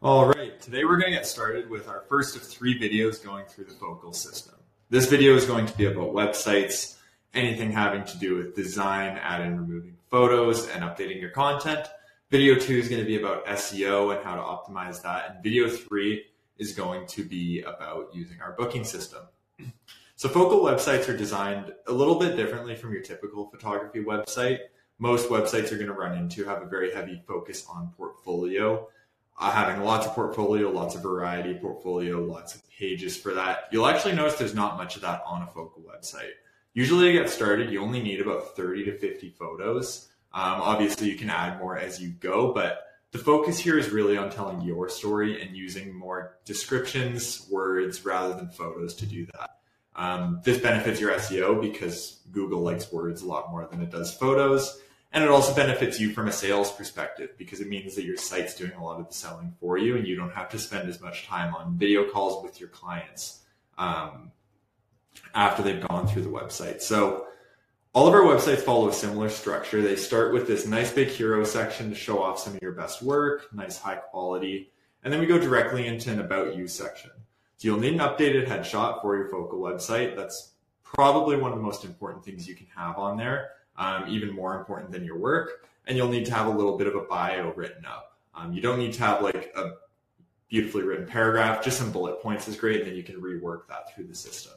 All right, today we're going to get started with our first of 3 videos going through the Focal system. This video is going to be about websites, anything having to do with design, adding and removing photos, and updating your content. Video 2 is going to be about SEO and how to optimize that, and video 3 is going to be about using our booking system. So Focal websites are designed a little bit differently from your typical photography website. Most websites you're going to run into have a very heavy focus on portfolio. Having lots of portfolio, lots of variety portfolio, lots of pages for that. You'll actually notice there's not much of that on a Focal website. Usually to get started, you only need about 30 to 50 photos. Obviously you can add more as you go, but the focus here is really on telling your story and using more descriptions, words, rather than photos to do that. This benefits your SEO because Google likes words a lot more than it does photos. And it also benefits you from a sales perspective because it means that your site's doing a lot of the selling for you and you don't have to spend as much time on video calls with your clients after they've gone through the website. So all of our websites follow a similar structure. They start with this nice big hero section to show off some of your best work, nice high quality, and then we go directly into an about you section. So you'll need an updated headshot for your Focal website. That's probably one of the most important things you can have on there. Even more important than your work, and you'll need to have a little bit of a bio written up. You don't need to have like a beautifully written paragraph, just some bullet points is great, and then you can rework that through the system.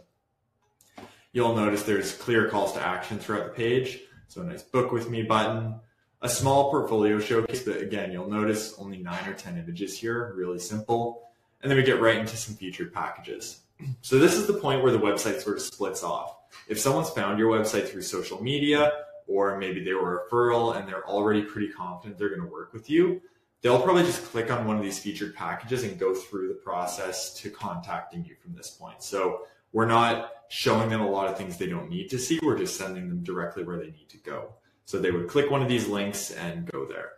You'll notice there's clear calls to action throughout the page, so a nice book with me button, a small portfolio showcase, but again, you'll notice only 9 or 10 images here, really simple, and then we get right into some featured packages. So this is the point where the website sort of splits off. If someone's found your website through social media, or maybe they were a referral and they're already pretty confident they're going to work with you, they'll probably just click on one of these featured packages and go through the process to contacting you from this point. So we're not showing them a lot of things they don't need to see. We're just sending them directly where they need to go. So they would click one of these links and go there.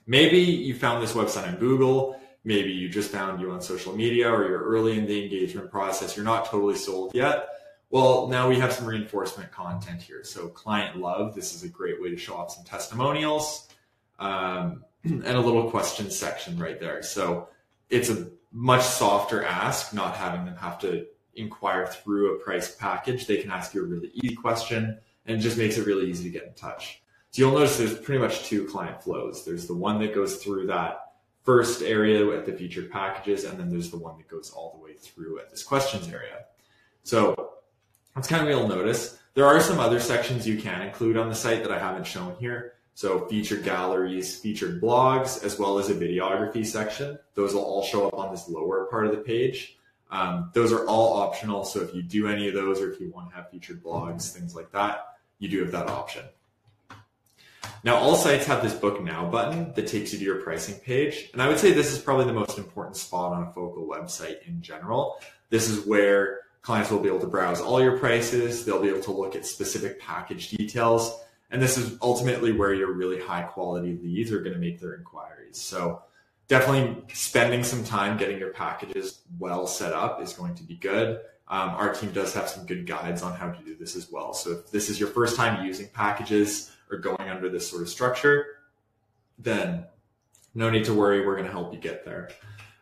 Maybe you found this website on Google. Maybe you just found you on social media, or you're early in the engagement process. You're not totally sold yet. Well, now we have some reinforcement content here. So client love, this is a great way to show off some testimonials and a little question section right there. So it's a much softer ask, not having them have to inquire through a price package. They can ask you a really easy question and it just makes it really easy to get in touch. So you'll notice there's pretty much 2 client flows. There's the one that goes through that first area at the featured packages, and then there's the one that goes all the way through at this questions area. So that's kind of what you'll notice. There are some other sections you can include on the site that I haven't shown here. So featured galleries, featured blogs, as well as a videography section. Those will all show up on this lower part of the page. Those are all optional. So if you do any of those, or if you want to have featured blogs, things like that, you do have that option. Now, all sites have this Book Now button that takes you to your pricing page. And I would say this is probably the most important spot on a Focal website in general. This is where clients will be able to browse all your prices. They'll be able to look at specific package details. And this is ultimately where your really high quality leads are going to make their inquiries. So definitely spending some time getting your packages well set up is going to be good. Our team does have some good guides on how to do this as well. So if this is your first time using packages or going under this sort of structure, then no need to worry. We're going to help you get there.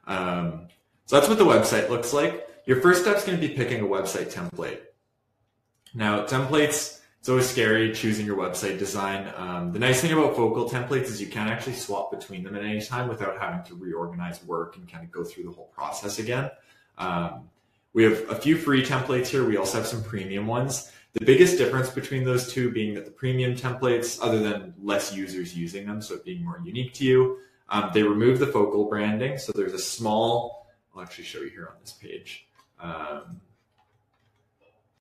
So that's what the website looks like. Your first step is going to be picking a website template. Now, templates, it's always scary choosing your website design. The nice thing about Focal templates is you can actually swap between them at any time without having to reorganize work and kind of go through the whole process again. We have a few free templates here. We also have some premium ones. The biggest difference between those two being that the premium templates, other than less users using them, so it being more unique to you, they remove the Focal branding. So there's a small, I'll actually show you here on this page.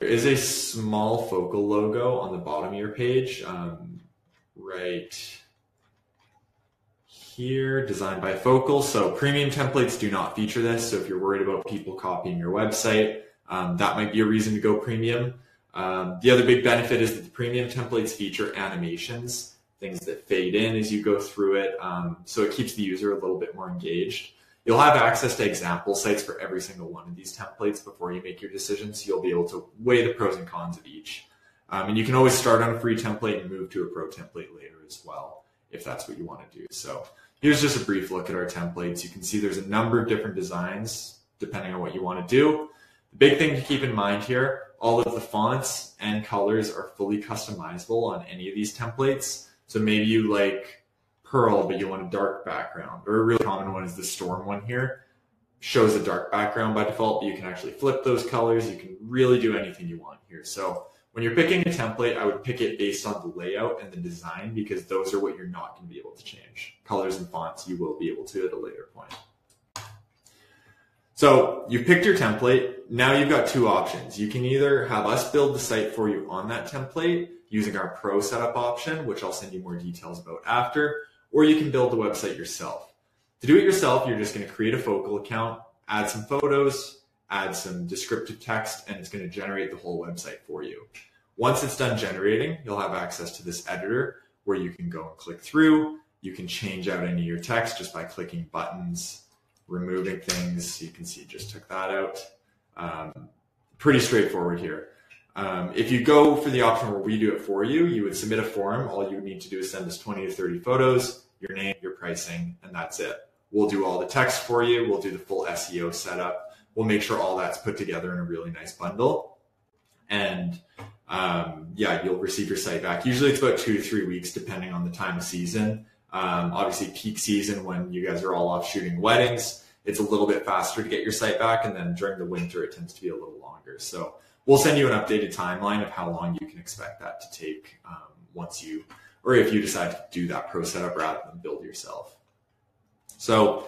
There is a small Focal logo on the bottom of your page, right here, designed by Focal. So premium templates do not feature this. So if you're worried about people copying your website, that might be a reason to go premium. The other big benefit is that the premium templates feature animations, things that fade in as you go through it. So it keeps the user a little bit more engaged. You'll have access to example sites for every single one of these templates before you make your decision, so you'll be able to weigh the pros and cons of each. And you can always start on a free template and move to a pro template later as well, if that's what you want to do. So Here's just a brief look at our templates. You can see there's a number of different designs depending on what you want to do. The big thing to keep in mind here, all of the fonts and colors are fully customizable on any of these templates. So maybe you like Pearl, but you want a dark background, or a really common one is the Storm one here. Shows a dark background by default, but you can actually flip those colors. You can really do anything you want here. So when you're picking a template, I would pick it based on the layout and the design, because those are what you're not going to be able to change. Colors and fonts, you will be able to at a later point. So you've picked your template. Now you've got two options. You can either have us build the site for you on that template using our Pro Setup option, which I'll send you more details about after, or you can build the website yourself. To do it yourself, you're just going to create a Focal account, add some photos, add some descriptive text, and it's going to generate the whole website for you. Once it's done generating, you'll have access to this editor where you can go and click through. You can change out any of your text just by clicking buttons, removing things. You can see just took that out. Pretty straightforward here. If you go for the option where we do it for you, you would submit a form. All you would need to do is send us 20 to 30 photos, your name, your pricing, and that's it. We'll do all the text for you. We'll do the full SEO setup. We'll make sure all that's put together in a really nice bundle. And yeah, you'll receive your site back. Usually it's about 2 to 3 weeks, depending on the time of season. Obviously peak season when you guys are all off shooting weddings, it's a little bit faster to get your site back. And then during the winter, it tends to be a little longer. So we'll send you an updated timeline of how long you can expect that to take once you, or if you decide to do that Pro Setup rather than build yourself. So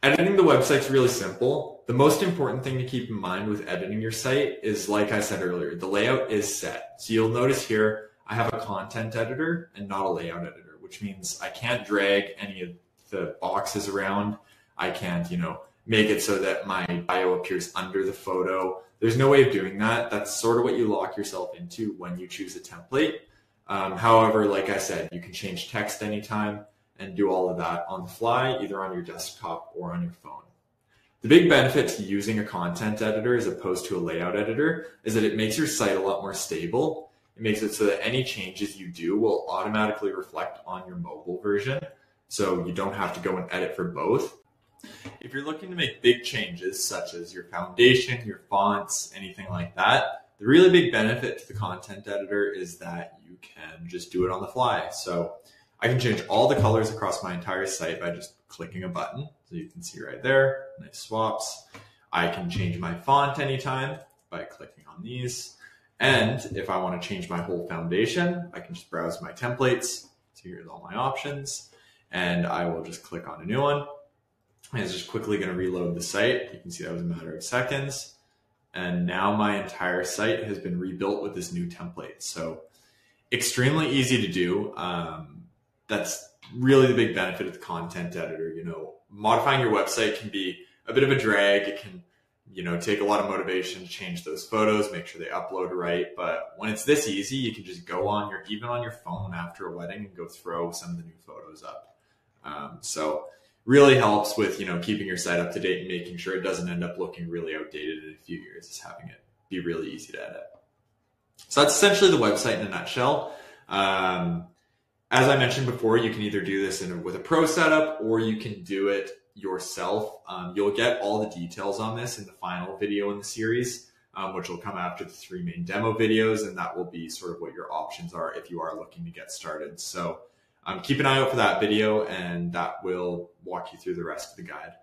editing the website's really simple. The most important thing to keep in mind with editing your site is, like I said earlier, the layout is set. So you'll notice here, I have a content editor and not a layout editor, which means I can't drag any of the boxes around. I can't, make it so that my bio appears under the photo. There's no way of doing that. That's sort of what you lock yourself into when you choose a template. However, like I said, you can change text anytime and do all of that on the fly, either on your desktop or on your phone. The big benefit to using a content editor as opposed to a layout editor is that it makes your site a lot more stable. It makes it so that any changes you do will automatically reflect on your mobile version, so you don't have to go and edit for both. If you're looking to make big changes, such as your foundation, your fonts, anything like that, the really big benefit to the content editor is that you can just do it on the fly. So I can change all the colors across my entire site by just clicking a button. So you can see right there, nice swaps. I can change my font anytime by clicking on these. And if I want to change my whole foundation, I can just browse my templates. So here's all my options. And I will just click on a new one. And it's just quickly going to reload the site. You can see that was a matter of seconds. And now my entire site has been rebuilt with this new template. So extremely easy to do. That's really the big benefit of the content editor. Modifying your website can be a bit of a drag. It can, take a lot of motivation to change those photos, make sure they upload right. But when it's this easy, you can just go on even on your phone after a wedding and go throw some of the new photos up. So really helps with, keeping your site up to date and making sure it doesn't end up looking really outdated in a few years, is having it be really easy to edit. So that's essentially the website in a nutshell. As I mentioned before, you can either do this with a Pro Setup or you can do it yourself. You'll get all the details on this in the final video in the series, which will come after the 3 main demo videos, and that will be sort of what your options are if you are looking to get started. So keep an eye out for that video, and that will walk you through the rest of the guide.